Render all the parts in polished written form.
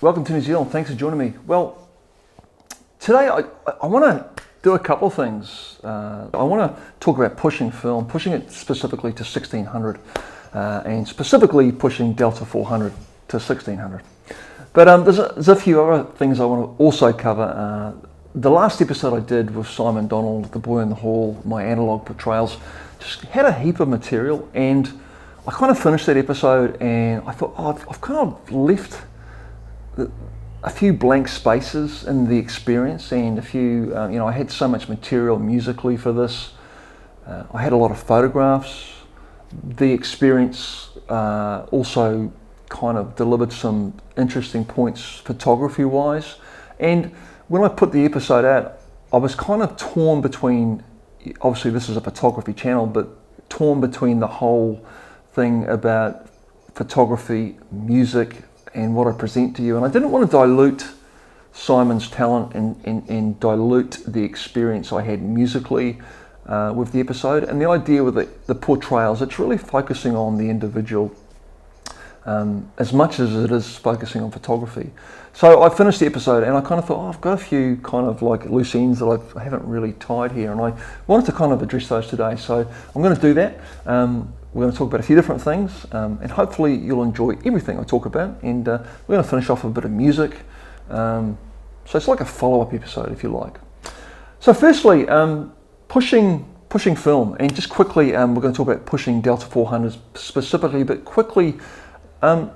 Welcome to New Zealand. Thanks for joining me. Well, today I want to do a couple of things. I want to talk about pushing film, pushing it specifically to 1600, and specifically pushing Delta 400 to 1600. But there's a few other things I want to also cover. The last episode I did with Simon Donald, The Boy in the Hall, my analog portrayals, just had a heap of material, and I kind of finished that episode and I thought, I've kind of left a few blank spaces in the experience, and a few, I had so much material musically for this. I had a lot of photographs. The experience also kind of delivered some interesting points photography wise. And when I put the episode out, I was kind of torn between, obviously this is a photography channel, but torn between the whole thing about photography, music, and what I present to you. And I didn't want to dilute Simon's talent and dilute the experience I had musically with the episode. And the idea with the portrayals, it's really focusing on the individual as much as it is focusing on photography. So I finished the episode and I kind of thought, I've got a few kind of like loose ends that I haven't really tied here, and I wanted to kind of address those today. So I'm going to do that. We're going to talk about a few different things, and hopefully you'll enjoy everything I talk about. And we're going to finish off with a bit of music. So it's like a follow-up episode, if you like. So firstly, pushing film, and just quickly, we're going to talk about pushing Delta 400 specifically, but quickly, there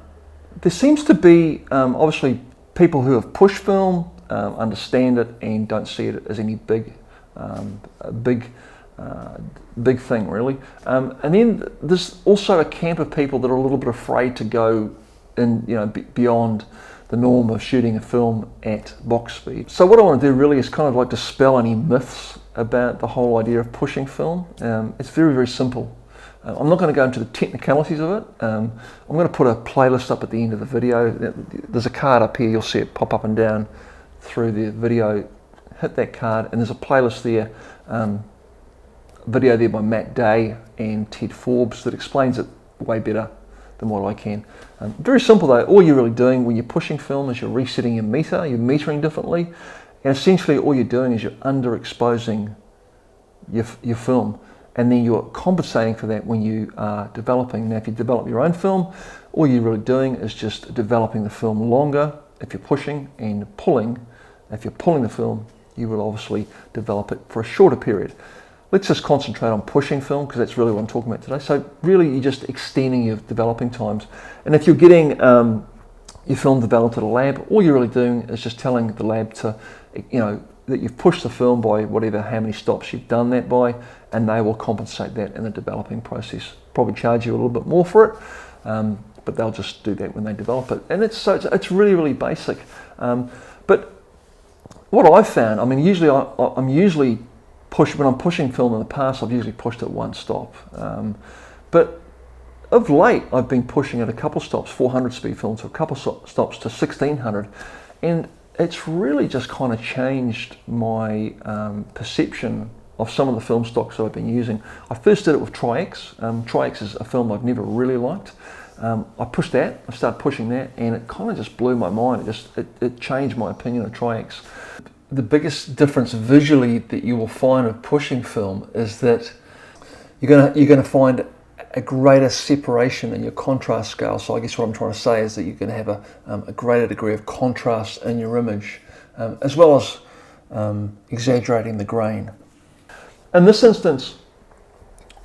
seems to be obviously people who have pushed film, understand it and don't see it as any big thing really. And then there's also a camp of people that are a little bit afraid to go in, beyond the norm of shooting a film at box speed. So what I want to do really is kind of like dispel any myths about the whole idea of pushing film. It's very, very simple. I'm not going to go into the technicalities of it. I'm going to put a playlist up at the end of the video. There's a card up here, you'll see it pop up and down through the video. Hit that card and there's a playlist there, video there by Matt Day and Ted Forbes that explains it way better than what I can. Very simple though. All you're really doing when you're pushing film is you're resetting your meter, you're metering differently, and essentially all you're doing is you're underexposing your film, and then you're compensating for that when you are developing. Now if you develop your own film, all you're really doing is just developing the film longer if you're pushing, and pulling, if you're pulling the film, you will obviously develop it for a shorter period. Let's just concentrate on pushing film because that's really what I'm talking about today. So really you're just extending your developing times. And if you're getting your film developed at a lab, all you're really doing is just telling the lab to, that you've pushed the film by whatever, how many stops you've done that by, and they will compensate that in the developing process. Probably charge you a little bit more for it, but they'll just do that when they develop it. And it's really, really basic. But what I've found, I mean, usually I'm usually when I'm pushing film in the past, I've usually pushed at one stop. But of late, I've been pushing at a couple stops, 400 speed film to a couple stops to 1600. And it's really just kind of changed my perception of some of the film stocks that I've been using. I first did it with Tri-X. Tri-X is a film I've never really liked. I pushed that, I started pushing that, and it kind of just blew my mind. It changed my opinion of Tri-X. The biggest difference visually that you will find of pushing film is that you're going to find a greater separation in your contrast scale. So I guess what I'm trying to say is that you're going to have a greater degree of contrast in your image, as well as exaggerating the grain. In this instance,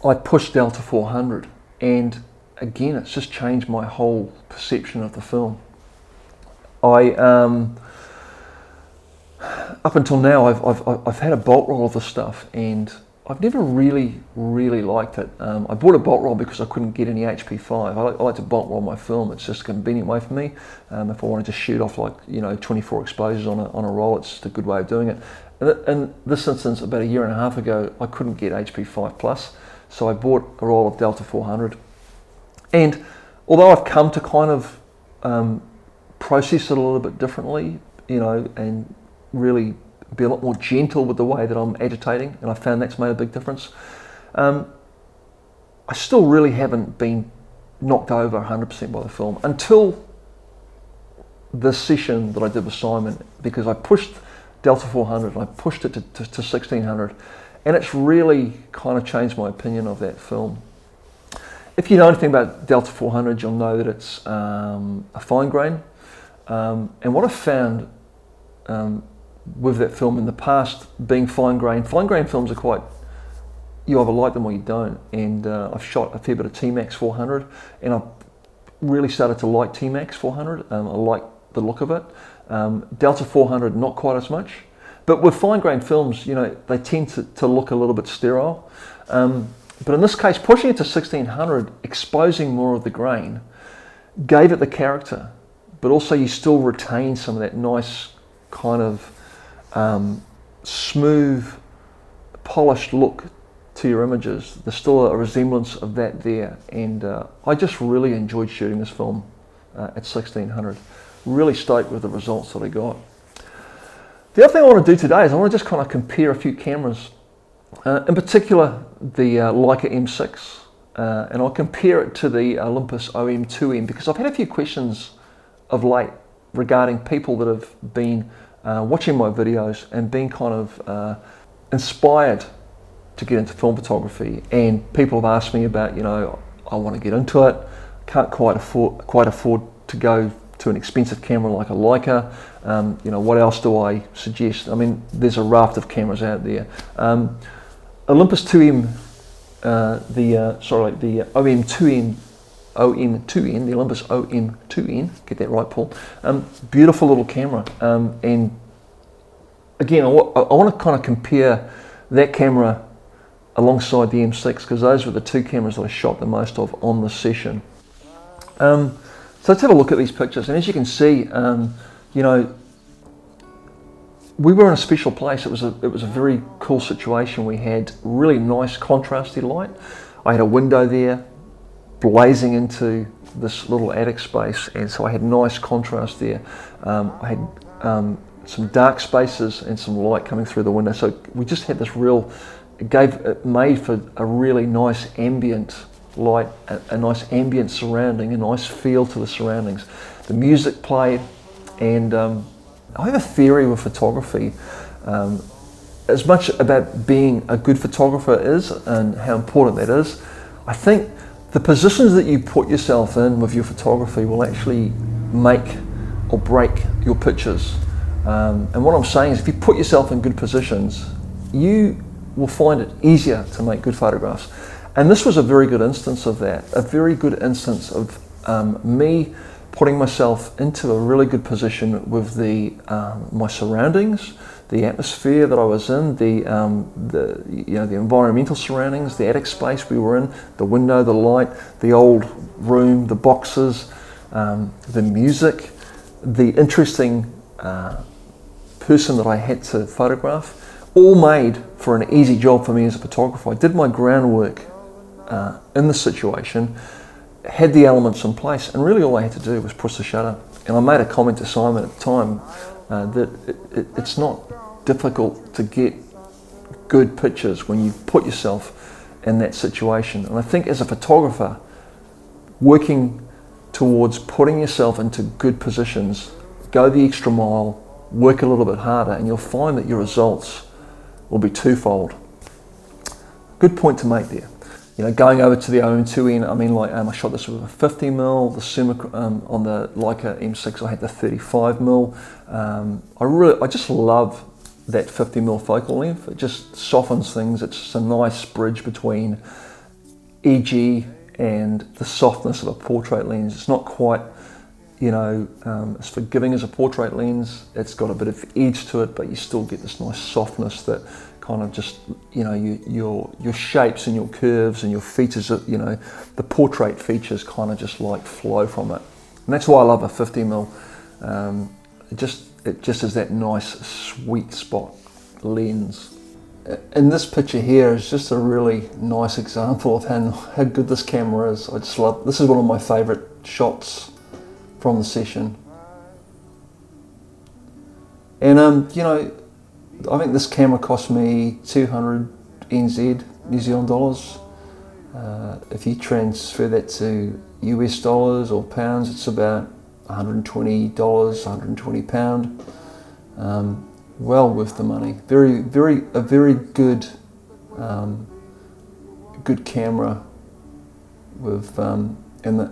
I pushed Delta 400, and again, it's just changed my whole perception of the film. Up until now, I've had a bolt roll of this stuff, and I've never really liked it. I bought a bolt roll because I couldn't get any HP5. I like to bolt roll my film. It's just a convenient way for me. If I wanted to shoot off 24 exposures on a roll, it's just a good way of doing it. In this instance, about a year and a half ago, I couldn't get HP5 Plus, so I bought a roll of Delta 400. And although I've come to kind of process it a little bit differently, and really be a lot more gentle with the way that I'm agitating, and I found that's made a big difference. I still really haven't been knocked over 100% by the film until this session that I did with Simon, because I pushed Delta 400 and I pushed it to 1600, and it's really kind of changed my opinion of that film. If you know anything about Delta 400, you'll know that it's a fine grain. And what I found with that film in the past, being fine grain films are quite, you either like them or you don't. And I've shot a fair bit of T-Max 400, and I've really started to like T-Max 400. I like the look of it. Delta 400, not quite as much. But with fine grain films, you know, they tend to look a little bit sterile. But in this case, pushing it to 1600, exposing more of the grain, gave it the character, but also you still retain some of that nice kind of smooth, polished look to your images. There's still a resemblance of that there, and I just really enjoyed shooting this film at 1600. Really stoked with the results that I got. The other thing I want to do today is I want to just kind of compare a few cameras, in particular the Leica M6, and I'll compare it to the Olympus OM2n, because I've had a few questions of late regarding people that have been watching my videos and been kind of inspired to get into film photography, and people have asked me about, you know, I want to get into it, can't quite afford to go to an expensive camera like a Leica. You know, what else do I suggest? I mean, there's a raft of cameras out there. Olympus 2M, the OM2n, the Olympus OM2n, get that right, Paul. Beautiful little camera, and again, I want to kind of compare that camera alongside the M6, because those were the two cameras that I shot the most of on the session. So let's have a look at these pictures, and as you can see, you know, we were in a special place. It was a very cool situation. We had really nice contrasty light. I had a window there blazing into this little attic space, and so I had nice contrast there. I had some dark spaces and some light coming through the window, so we just had this real, it made for a really nice ambient light, a nice ambient surrounding, a nice feel to the surroundings. The music played, and I have a theory with photography. As much about being a good photographer is and how important that is, I think the positions that you put yourself in with your photography will actually make or break your pictures. And what I'm saying is, if you put yourself in good positions, you will find it easier to make good photographs. And this was a very good instance of that, a very good instance of me putting myself into a really good position with my surroundings, the atmosphere that I was in, the environmental surroundings, the attic space we were in, the window, the light, the old room, the boxes, the music, the interesting person that I had to photograph, all made for an easy job for me as a photographer. I did my groundwork in the situation, had the elements in place, and really all I had to do was push the shutter. And I made a comment to Simon at the time that it's not difficult to get good pictures when you put yourself in that situation. And I think as a photographer, working towards putting yourself into good positions, go the extra mile, work a little bit harder, and you'll find that your results will be twofold. Good point to make there. You know, going over to the OM2n, I mean, like I shot this with a 50mm. On the Leica M6, I had the 35mm. I just love that 50mm focal length. It just softens things. It's just a nice bridge between EG and the softness of a portrait lens. It's not quite, you know, as forgiving as a portrait lens. It's got a bit of edge to it, but you still get this nice softness that kind of just, you know, your shapes and your curves and your features, you know, the portrait features kind of just like flow from it. And that's why I love a 50mm. It just is that nice sweet spot lens. And this picture here is just a really nice example of how good this camera is. I just love, this is one of my favorite shots from the session. And you know, I think this camera cost me 200 NZ, New Zealand dollars. If you transfer that to US dollars or pounds, it's about $120, £120. Well worth the money. A very good, good camera with, and the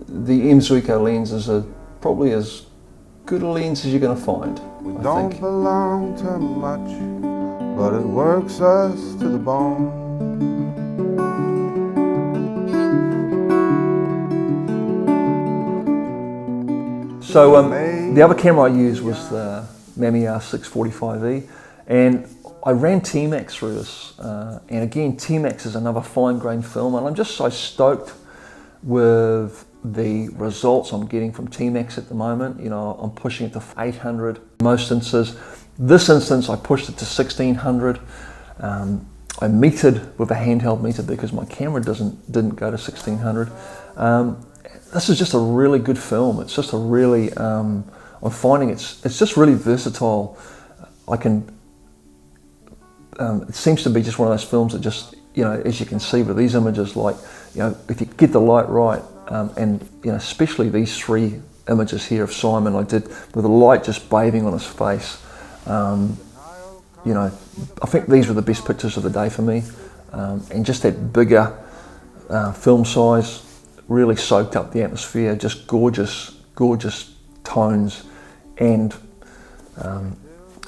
M6 lens is probably as good a lens as you're going to find. We don't belong to much, but it works us to the bone. So the other camera I used was the Mamiya 645E, and I ran T-Max through this, and again T-Max is another fine-grained film, and I'm just so stoked with the results I'm getting from T-Max at the moment. You know, I'm pushing it to 800 most instances. This instance I pushed it to 1600. I metered with a handheld meter because my camera didn't go to 1600. This is just a really good film. It's just a really, I'm finding it's just really versatile. I can, it seems to be just one of those films that just, you know, as you can see with these images, like, you know, if you get the light right, and, you know, especially these three images here of Simon I did with the light just bathing on his face. You know, I think these were the best pictures of the day for me, and just that bigger film size really soaked up the atmosphere. Just gorgeous tones, and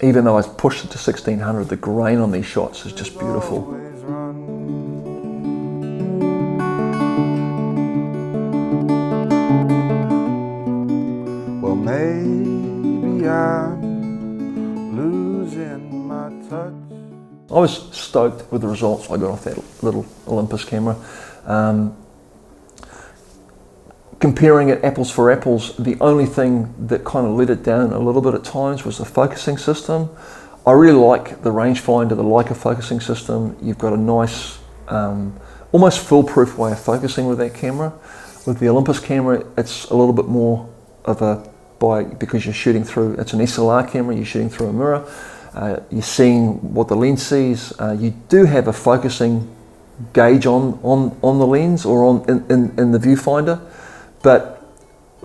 even though I pushed it to 1600, the grain on these shots is just beautiful. Well, maybe I'm losing my touch. I was stoked with the results I got off that little Olympus camera. Comparing it apples for apples, the only thing that kind of let it down a little bit at times was the focusing system. I really like the rangefinder, the Leica focusing system. You've got a nice, almost foolproof way of focusing with that camera. With the Olympus camera, it's a little bit more of a, because you're shooting through, it's an SLR camera, you're shooting through a mirror. You're seeing what the lens sees. You do have a focusing gauge on the lens or in the viewfinder, but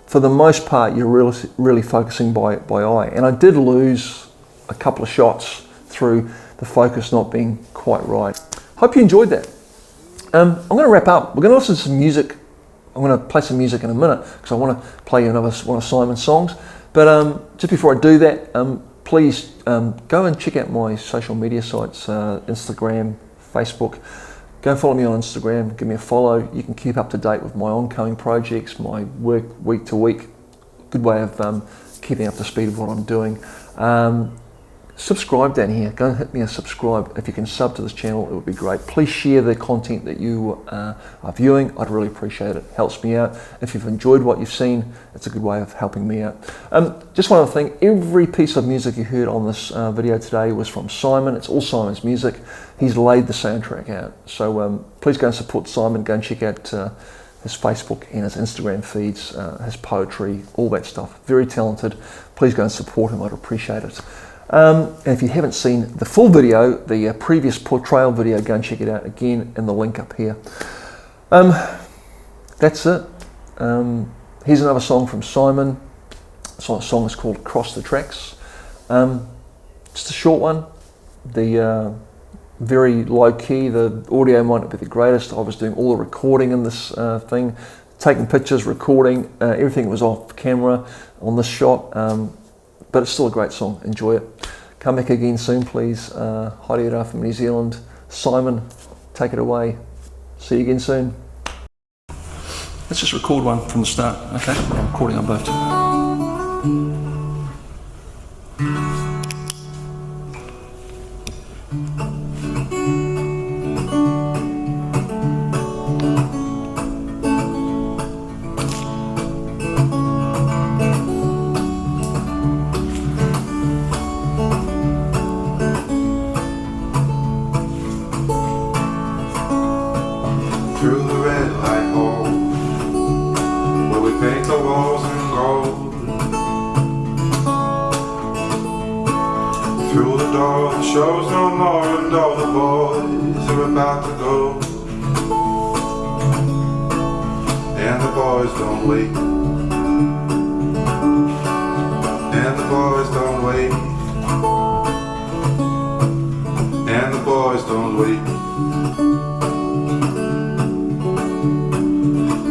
for the most part you're really focusing by eye. And I did lose a couple of shots through the focus not being quite right. Hope you enjoyed that. I'm going to wrap up. We're going to listen to some music. I'm going to play some music in a minute because I want to play you another one of Simon's songs. But just before I do that, please go and check out my social media sites, Instagram, Facebook. Go and follow me on Instagram, give me a follow. You can keep up to date with my ongoing projects, my work week to week. Good way of keeping up to speed with what I'm doing. Subscribe down here. Go and hit me a subscribe. If you can sub to this channel, it would be great. Please share the content that you are viewing. I'd really appreciate it. Helps me out. If you've enjoyed what you've seen, it's a good way of helping me out. Just one other thing. Every piece of music you heard on this video today was from Simon. It's all Simon's music. He's laid the soundtrack out. So please go and support Simon. Go and check out his Facebook and his Instagram feeds, his poetry, all that stuff. Very talented. Please go and support him. I'd appreciate it. And if you haven't seen the full video, the previous portrayal video, go and check it out again in the link up here. That's it. Here's another song from Simon. The song is called Cross the Tracks. Just a short one. The very low key. The audio might not be the greatest. I was doing all the recording in this thing, taking pictures, recording. Everything was off camera on this shot. But it's still a great song. Enjoy it. Come back again soon, please. Haere from New Zealand. Simon, take it away. See you again soon. Let's just record one from the start, okay? I'm recording on both. Through the red light hole, where we paint the walls in gold. Through the door, the show's no more, and all the boys are about to go. And the boys don't wait. away.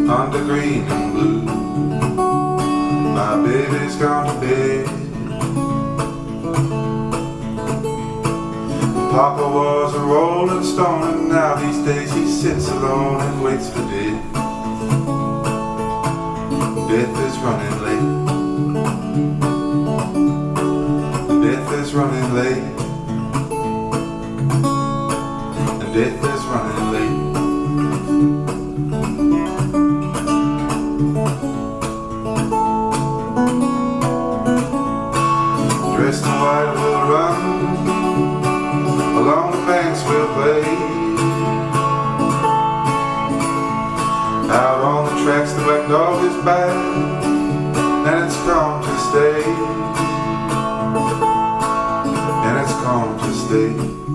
Under green and blue, my baby's gone to bed. Papa was a rolling stone, and now these days he sits alone and waits for death. Death is running late. Death is running late. Death is running late. Dressed in white we'll run, along the banks we'll play. Out on the tracks the black dog is back, and it's come to stay. And it's come to stay.